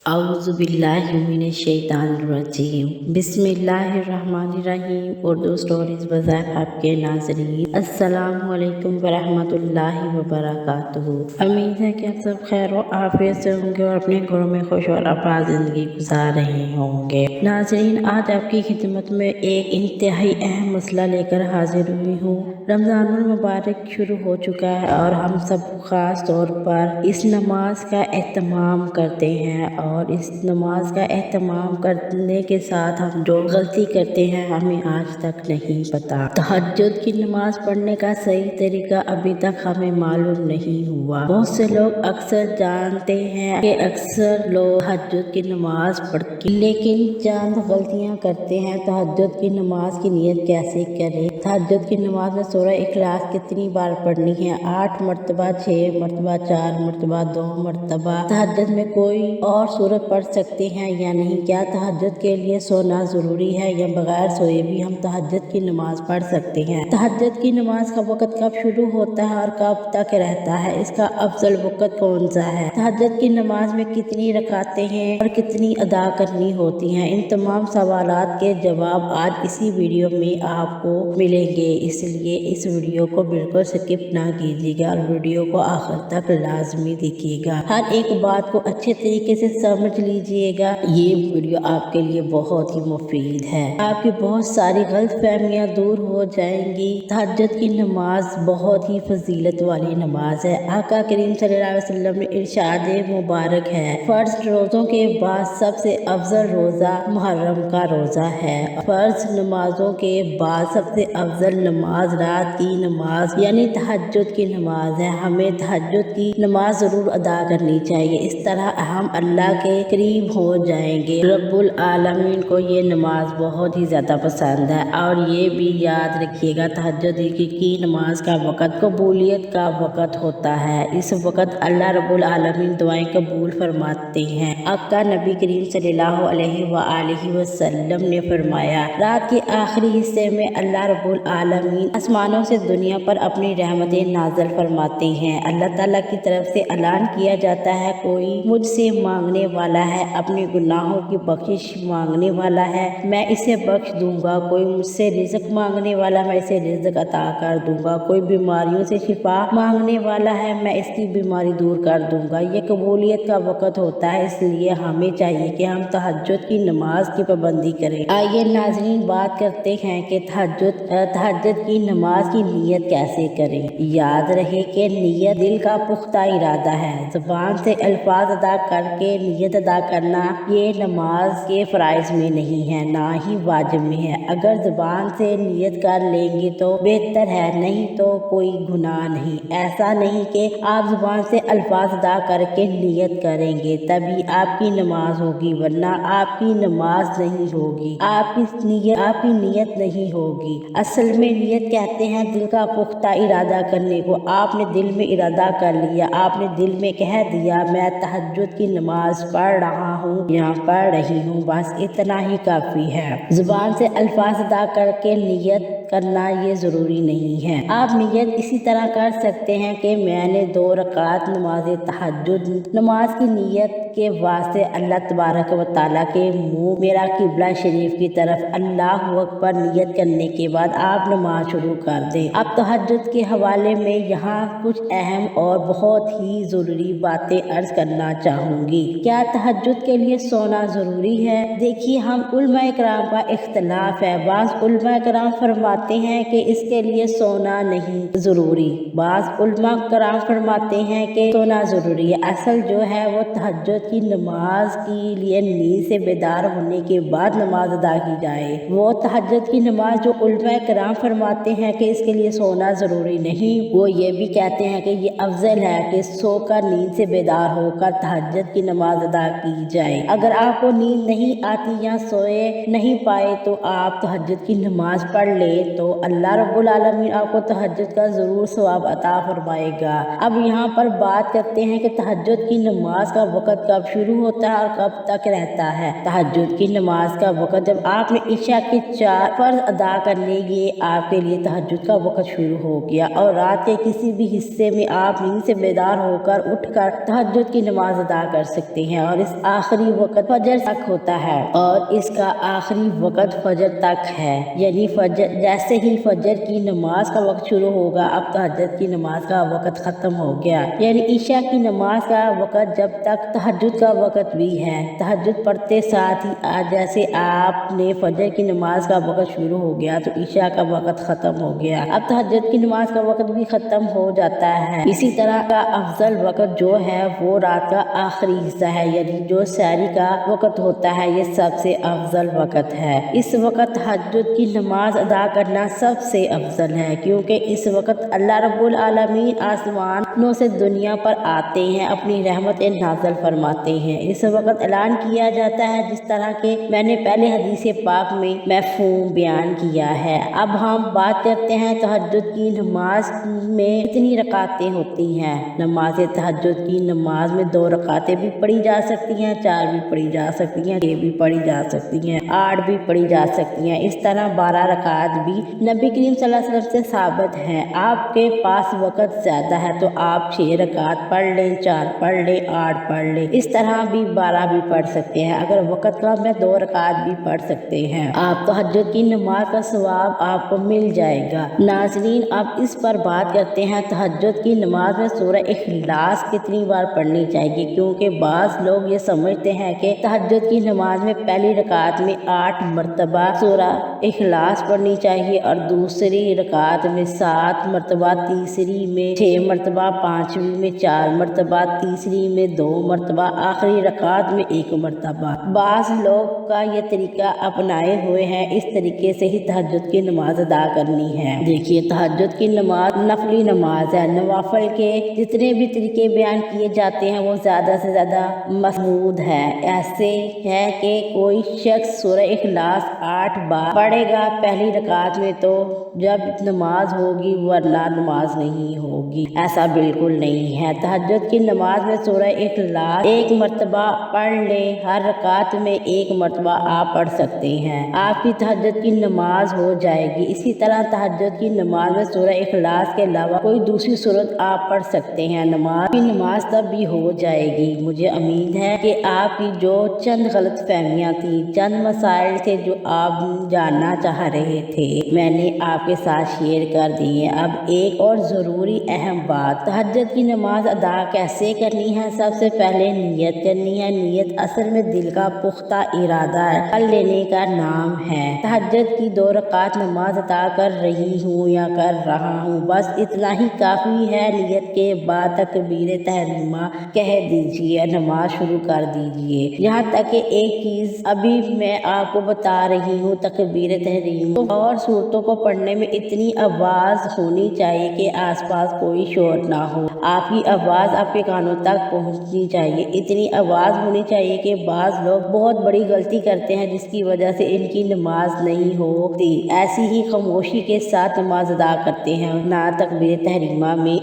औज़ुबिल्लाहिमिनश्शैतानिर्रजीम बिस्मिल्लाहिर्रहमानिर्रहीम। उर्दू स्टोरीज़ बज़ाय आपके नाज़रीन, अस्सलामु अलैकुम वरहमतुल्लाहि वबरकातुहू। उम्मीद है कि आप सब खैर व आफियत से होंगे और अपने घरों में खुश और आबाद ज़िंदगी गुजार रहे होंगे। नाज़रीन, आज आपकी खिदमत में एक इंतहाई अहम मसला लेकर हाजिर हुई हूँ। रमज़ानुल मुबारक शुरू हो चुका है और हम सब ख़ास तौर पर इस नमाज का एहतमाम करते हैं और इस नमाज का एहतमाम करने के साथ हम जो गलती करते हैं हमें आज तक नहीं पता। तहज्जुद की नमाज पढ़ने का सही तरीका अभी तक हमें मालूम नहीं हुआ। बहुत से लोग अक्सर जानते हैं कि अक्सर लोग तहज्जुद की नमाज पढ़ते लेकिन चंद गलतियां करते हैं। तहज्जुद की नमाज की नियत कैसे करें? तहज्जुद की नमाज में सूरह इखलास कितनी बार पढ़नी है? 8 मरतबा, 6 मरतबा, 4 मरतबा, 2 मरतबा? तहज्जुद में कोई और सूरत पढ़ सकते हैं या नहीं? क्या तहज्जुद के लिए सोना जरूरी है या बगैर सोए भी हम तहज्जुद की नमाज पढ़ सकते हैं? तहज्जुद की नमाज का वक़्त कब शुरू होता है और कब तक रहता है? इसका अफजल वक़्त कौन सा है? तहज्जुद की नमाज में कितनी रकातें हैं और कितनी अदा करनी होती हैं? इन तमाम सवालात के जवाब आज इसी वीडियो में आपको मिलेंगे, इसलिए इस वीडियो को बिल्कुल स्किप ना कीजिएगा और वीडियो को आखिर तक लाजमी देखिएगा। हर एक बात को अच्छे तरीके से समझ लीजिएगा। ये वीडियो आपके लिए बहुत ही मुफीद है। आपकी बहुत सारी गलत फहमियाँ दूर हो जाएंगी। तहज्जुद की नमाज बहुत ही फजीलत वाली नमाज है। आका करीम सल्लल्लाहु अलैहि वसल्लम ने इरशाद मुबारक है, फर्ज रोज़ों के बाद सबसे अफजल रोज़ा मुहर्रम का रोज़ा है। फर्ज नमाजों के बाद सबसे अफजल नमाज रात की नमाज यानी तहज्जुद की नमाज है। हमें तहज्जुद की नमाज ज़रूर अदा करनी चाहिए। इस तरह हम अल्लाह के करीब हो जाएंगे। रब्बुल आलमीन को ये नमाज बहुत ही ज़्यादा पसंद है। और ये भी याद रखिएगा, तहज्जुद की नमाज का वक़्त कबूलियत का वक़्त होता है। इस वक़्त अल्लाह रब्बुल आलमीन दुआएं कबूल फरमाते हैं। आका नबी करीम सल्लल्लाहु अलैहि वसल्लम ने फरमाया, रात के आखिरी हिस्से में अल्लाह रब्बुल आलमीन आसमानों से दुनिया पर अपनी रहमतें नाज़िल फरमाते हैं। अल्लाह ताला की तरफ से ऐलान किया जाता है, कोई मुझसे मांगने वाला है, अपने गुनाहों की बख्शिश मांगने वाला है, मैं इसे बख्श दूंगा। कोई मुझसे रिज़्क मांगने वाला, मैं इसे रिज़्क अता कर दूंगा। कोई बीमारियों से शिफा मांगने वाला है, मैं इसकी बीमारी दूर कर दूंगा। ये कबूलियत का वक़्त होता है, इसलिए हमें चाहिए कि हम तहज्जुद की नमाज की पाबंदी करें। आइए नाज़रीन, बात करते हैं कि तहज्जुद की नमाज की नियत कैसे करें। याद रहे कि नियत दिल का पुख्ता इरादा है। ज़ुबान से अल्फाज अदा करके नियत अदा करना ये नमाज के फ़राइज़ में नहीं है, ना ही वाजिब में है। अगर ज़ुबान से नियत कर लेंगे तो बेहतर है, नहीं तो कोई गुनाह नहीं। ऐसा नहीं कि आप ज़ुबान से अल्फाज अदा करके नियत करेंगे तभी आपकी नमाज होगी, वरना आपकी नमाज नहीं होगी, आपकी नियत नहीं होगी। असल में नियत कहते हैं दिल का पुख्ता इरादा करने को। आपने दिल में इरादा कर लिया, आपने दिल में कह दिया मैं तहज्जुद की नमाज पढ़ रहा हूँ या पढ़ रही हूँ, बस इतना ही काफ़ी है। ज़ुबान से अल्फाज अदा करके नियत करना ये ज़रूरी नहीं है। आप नियत इसी तरह कर सकते हैं कि मैंने 2 रकात नमाज तहज्जुद नमाज की नियत के वास्ते अल्लाह तबारक व तआला के मुँह मेरा किबला शरीफ की तरफ अल्लाहु अकबर नियत करने के बाद आप नमाज शुरू कर दें। अब तहज्जुद के हवाले में यहाँ कुछ अहम और बहुत ही ज़रूरी बातें अर्ज करना चाहूँगी। क्या तहज्जुद के लिए सोना ज़रूरी है? देखिए, हम उलमा इकराम का इख्तलाफ है। बाज़ उलमा इकराम फरमाते हैं कि इसके लिए सोना नहीं ज़रूरी, बाज़ उलमा इकराम फरमाते हैं कि सोना ज़रूरी है। असल जो है वो तहज्जुद की नमाज के लिए नींद से बेदार होने के बाद नमाज अदा की जाए। वो तहज्जुद की नमाज जो उलमा इकराम फरमाते हैं कि इसके लिए सोना ज़रूरी नहीं, वो ये भी कहते हैं कि ये अफजल है कि सोकर नींद से बेदार होकर तहज्जुद की नमाज अदा की जाए। अगर आपको नींद नहीं आती या सोए नहीं पाए तो आप तहज्जुद की नमाज पढ़ लें तो अल्लाह रब्बुल आलमीन आपको तहज्जुद का ज़रूर सवाब अता फरमाएगा। अब यहाँ पर बात करते हैं कि तहज्जुद की नमाज का वक़्त कब शुरू होता है और कब तक रहता है। तहज्जुद की नमाज का वक़्त जब आपने इशा के 4 फ़र्ज़ अदा कर लिए, आपके लिए तहज्जुद का वक़्त शुरू हो गया और रात के किसी भी हिस्से में आप नींद से बेदार होकर उठकर तहज्जुद की नमाज अदा कर सकते हैं। और इस आखिरी वक़्त फजर तक होता है और इसका आखिरी वक़्त फजर तक है, यानी फजर जैसे ही फजर की नमाज का वक़्त शुरू होगा अब तहज्जुद की नमाज का वक़्त ख़त्म हो गया, यानी इशा की नमाज का वक़्त जब तक तहज्जुद का वक़्त भी है। तहज्जुद पढ़ते साथ ही आज जैसे आपने फजर की नमाज का वक़्त शुरू हो गया तो इशा का वक़्त ख़त्म हो गया, अब तहज्जुद की नमाज का वक़्त भी ख़त्म हो जाता है। इसी तरह का अफजल वक़्त जो है वो रात का आखिरी हिस्सा है, यानी जो सहरी का वक़्त होता है ये सबसे अफजल वक़्त है। इस वक़्त तहज्जुद की नमाज अदा करना सबसे अफजल है, क्योंकि इस वक़्त अल्लाह रब्बुल आलमीन आसमानों से दुनिया पर आते हैं, अपनी रहमत नाज़िल फरमाते हैं। इस वक़्त ऐलान किया जाता है जिस तरह के मैंने पहले हदीस पाक में मफ़हूम बयान किया है। अब हम बात करते हैं तहज्जुद की नमाज में कितनी रकातें होती हैं। नमाज तहज्जुद की नमाज में 2 रकातें भी पढ़ी जा सकती हैं, 4 भी पढ़ी जा सकती हैं, 6 भी पढ़ी जा सकती हैं, 8 भी पढ़ी जा सकती हैं। इस तरह 12 रकात भी नबी करीम सल्लल्लाहु अलैहि वसल्लम से साबित हैं। आपके पास वक़्त ज़्यादा है तो आप 6 रकात पढ़ लें, 4 पढ़ लें, 8 पढ़ लें, इस तरह भी 12 भी पढ़ सकते हैं। अगर वक़्त कम है 2 रकात भी पढ़ सकते हैं, आप तहज्जुद की नमाज का सवाब आपको मिल जाएगा। नाज़रीन, अब इस पर बात करते हैं तहज्जुद की नमाज में सूरह इखलास कितनी बार पढ़नी चाहिए, क्योंकि बाज़ लोग ये समझते हैं कि तहज्जुद की नमाज में पहली रकात में 8 मरतबा सूरह इखलास पढ़नी चाहिए और दूसरी रकात में 7 मरतबा, तीसरी में 6 मरतबा, 5वीं में 4 मरतबा, तीसरी में 2 मरतबा, आखिरी रकात में 1 मरतबा। बाज़ लोग का ये तरीका अपनाए हुए हैं, इस तरीके से ही तहज्जुद की नमाज अदा करनी है। देखिए, तहज्जुद की नमाज नफली नमाज है। नवाफिल के जितने भी तरीके बयान किए जाते हैं वो ज़्यादा से ज़्यादा मसनूद है। ऐसे है कि कोई शख्स सूरह इखलास 8 बार पढ़ेगा पहली रकात में तो जब नमाज होगी, वरना नमाज नहीं होगी, ऐसा बिल्कुल नहीं है। तहज्जुद की नमाज में सूरह इखलास 1 मरतबा पढ़ ले, हर रकात में 1 मरतबा आप पढ़ सकते हैं, आपकी तहज्जुद की नमाज हो जाएगी। इसी तरह तहज्जुद की नमाज में सूरह इखलास के अलावा कोई दूसरी सूरत आप पढ़ सकते हैं, नमाज तब भी हो जाएगी। मुझे उम्मीद है कि आपकी जो चंद गलत फहमियाँ थी, चंद मसाइल थे जो आप जानना चाह रहे थे, मैंने आपके साथ शेयर कर दिए। अब एक और ज़रूरी अहम बात, तहज्जुद की नमाज अदा कैसे करनी है। सबसे पहले नियत करनी है। नियत असल में दिल का पुख्ता इरादा कर लेने का नाम है। तहज्जुद की 2 रकात नमाज अदा कर रही हूँ या कर रहा हूँ, बस इतना ही काफ़ी है। नियत के बाद तकबीर तहरीमा कह दीजिए, नमाज शुरू कर दीजिए। यहाँ तक कि एक चीज़ अभी मैं आपको बता रही हूँ, तकबीर तहरीमा और सूरतों को पढ़ने में इतनी आवाज़ होनी चाहिए कि आसपास कोई शोर ना हो, आपकी आवाज़ आपके कानों तक पहुँचनी चाहिए। इतनी आवाज़ होनी चाहिए कि बाज़ लोग बहुत बड़ी गलती करते हैं जिसकी वजह से इनकी नमाज नहीं होती, ऐसी ही खामोशी के साथ नमाज अदा करते हैं, ना तकबीर तहरीमा में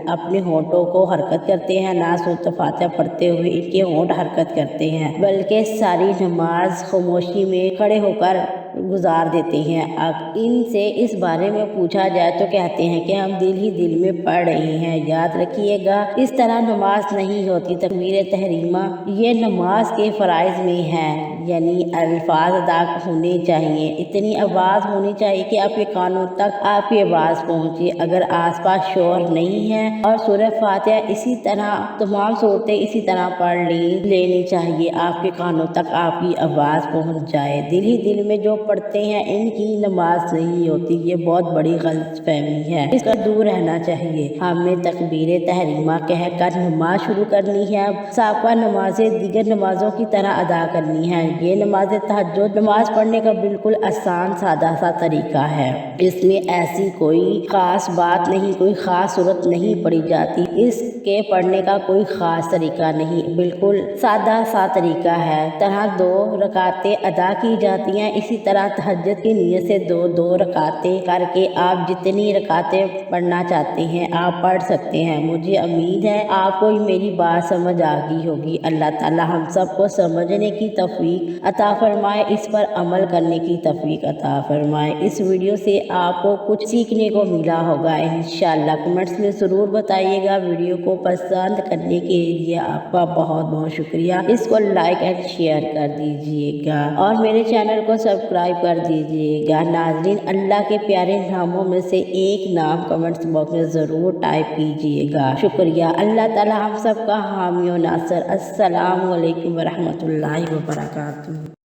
अपने होंठों को हरकत करते हैं, ना सूरत फातिहा पढ़ते हुए इनके होंठ हरकत करते हैं, बल्कि सारी नमाज खामोशी में खड़े होकर गुजार देते हैं। अब इनसे इस बारे में पूछा जाए तो कहते हैं कि हम दिल ही दिल में पढ़ रहे हैं। याद रखिएगा, इस तरह नमाज नहीं होती। तकबीर तहरीमा ये नमाज के फ़राइज़ में है, यानी अल्फाज अदा होने चाहिए, इतनी आवाज़ होनी चाहिए कि आपके कानों तक आपकी आवाज़ पहुँचे। अगर आसपास शोर नहीं है और सूरह फातिहा इसी तरह तमाम सूरतें इसी तरह पढ़ लेनी चाहिए, आपके कानों तक आपकी आवाज़ पहुँच जाए। दिल ही दिल में जो पढ़ते हैं इनकी नमाज नहीं होती, ये बहुत बड़ी गलतफहमी है, इसका दूर रहना चाहिए। हमें तकबीर तहरीमा कहकर नमाज शुरू करनी है। साबका नमाजें दीगर नमाजों की तरह अदा करनी है। ये नमाज तहज्जुद नमाज पढ़ने का बिल्कुल आसान सादा सा तरीका है। इसमें ऐसी कोई ख़ास बात नहीं, कोई ख़ास सूरत नहीं पढ़ी जाती। اس کے پڑھنے کا کوئی خاص طریقہ نہیں، بالکل سادہ سا طریقہ ہے۔ طرح 2 رکعتیں ادا کی جاتی ہیں، اسی طرح تہجد کی نیت سے 2 رکعتیں کر کے آپ جتنی رکعتیں پڑھنا چاہتے ہیں آپ پڑھ سکتے ہیں۔ مجھے امید ہے آپ کو میری بات سمجھ آ گئی ہوگی۔ اللہ تعالی ہم سب کو سمجھنے کی توفیق عطا فرمائے، اس پر عمل کرنے کی توفیق عطا فرمائے۔ اس ویڈیو سے آپ کو کچھ سیکھنے کو ملا ہوگا انشاءاللہ۔ کمنٹس میں ضرور بتائیے گا۔ ویڈیو کو پسند کرنے کے لیے آپ کا بہت بہت شکریہ۔ اس کو لائک اینڈ شیئر کر دیجیے گا اور میرے چینل کو سبسکرائب کر دیجیے گا۔ ناظرین، اللہ کے پیارے ناموں میں سے ایک نام کمنٹس باکس میں ضرور ٹائپ کیجیے گا۔ شکریہ۔ اللہ تعالی ہم سب کا حامی و ناصر۔ السلام علیکم ورحمۃ اللہ وبرکاتہ۔